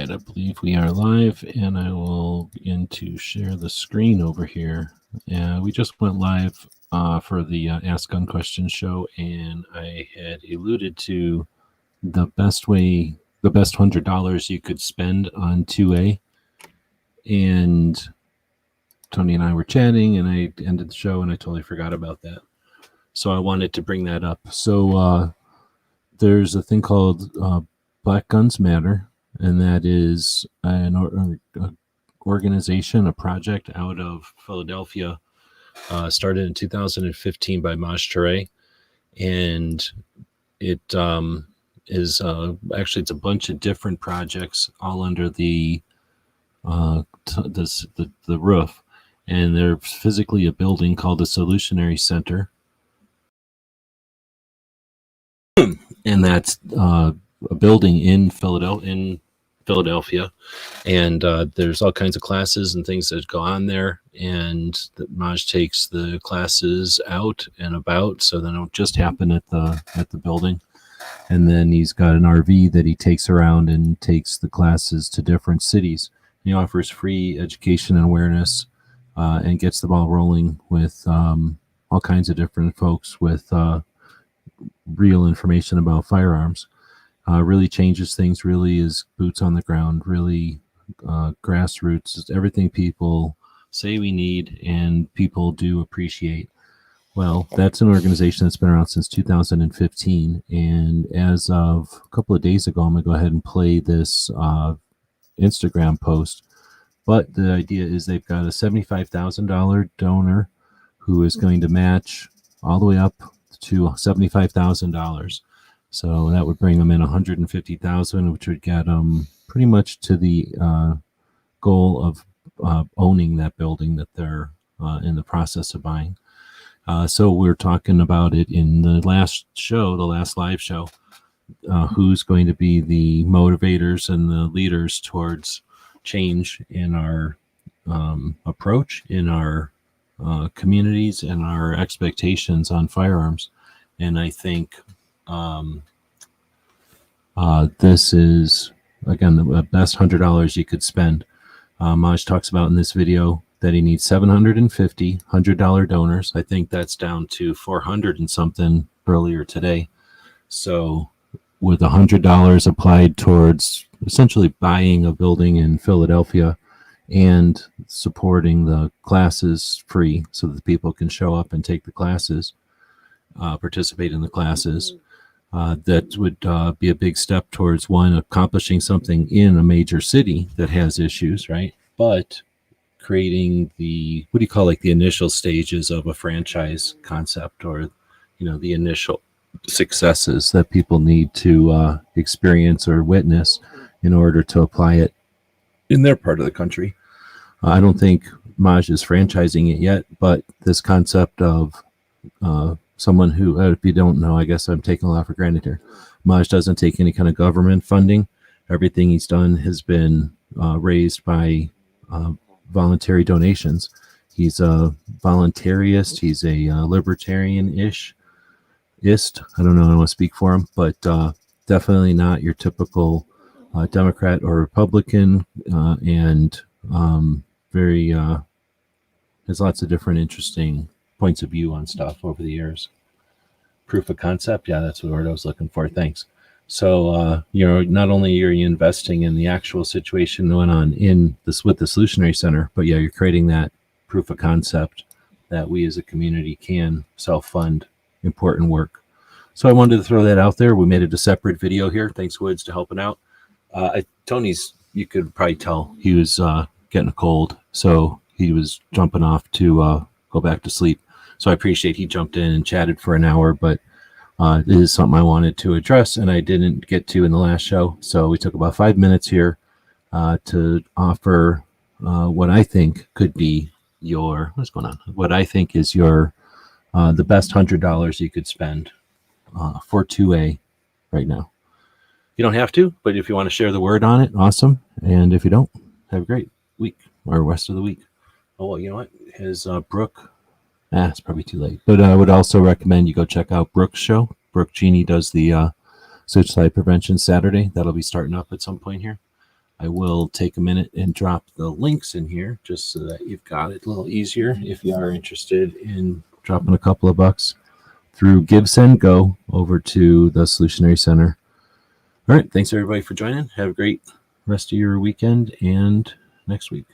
right, I believe we are live, and I will begin to share the screen over here. We just went live for the Ask Gun Questions show, and I had alluded to the best $100 you could spend on 2A. And Tony and I were chatting, and I ended the show, and I totally forgot about that. So I wanted to bring that up. So there's a thing called Black Guns Matter, and that is an organization, a project out of Philadelphia, started in 2015 by Maj Touré, and it is actually it's a bunch of different projects all under the roof, and they're physically a building called the Solutionary Center, and that's a building in Philadelphia, and there's all kinds of classes and things that go on there, and Maj takes the classes out and about, so they don't just happen at the building. And then he's got an RV that he takes around and takes the classes to different cities. He offers free education and awareness, and gets the ball rolling with all kinds of different folks with real information about firearms. Really changes things, really is boots on the ground, really grassroots. It's everything people say we need and people do appreciate. Well, that's an organization that's been around since 2015. And as of a couple of days ago, I'm going to go ahead and play this Instagram post. But the idea is they've got a $75,000 donor who is going to match all the way up to $75,000. So that would bring them in $150,000, which would get them pretty much to the goal of owning that building that they're in the process of buying. So we're talking about it in the last live show, who's going to be the motivators and the leaders towards change in our approach, in our communities, and our expectations on firearms. And I think this is, again, the best $100 you could spend. Maj talks about in this video that he needs 750 $100 donors. I think that's down to 400 and something earlier today. So with $100 applied towards essentially buying a building in Philadelphia and supporting the classes free so that people can show up and take the classes, participate in the classes, that would be a big step towards, one, accomplishing something in a major city that has issues, right? But creating the, what do you call, like the initial stages of a franchise concept, or, the initial successes that people need to experience or witness in order to apply it in their part of the country. I don't think Maj is franchising it yet, but this concept of someone who, if you don't know, I guess I'm taking a lot for granted here. Maj doesn't take any kind of government funding. Everything he's done has been raised by voluntary donations. He's a voluntarist. He's a libertarian-ish. I don't know, I don't want to speak for him, but definitely not your typical Democrat or Republican, and very has lots of different interesting points of view on stuff over the years. Proof of concept, yeah, that's the word I was looking for. Thanks. So not only are you investing in the actual situation going on in this with the Solutionary Center, but you're creating that proof of concept that we as a community can self-fund important work. So I wanted to throw that out there. We made it a separate video here. Thanks, Woods, to helping out. Tony's, you could probably tell he was getting a cold, so he was jumping off to go back to sleep. So I appreciate he jumped in and chatted for an hour, but it is something I wanted to address and I didn't get to in the last show. So we took about 5 minutes here to offer what I think could be what I think is your the best $100 you could spend for 2A right now. You don't have to, but if you want to share the word on it, awesome. And if you don't, have a great week or rest of the week. Oh, well, you know what? His Brooke, it's probably too late. But I would also recommend you go check out Brooke's show. Brooke Genie does the suicide prevention Saturday. That'll be starting up at some point here. I will take a minute and drop the links in here just so that you've got it a little easier if you are interested in dropping a couple of bucks through Give, Send, Go over to the Solutionary Center. All right. Thanks, everybody, for joining. Have a great rest of your weekend and next week.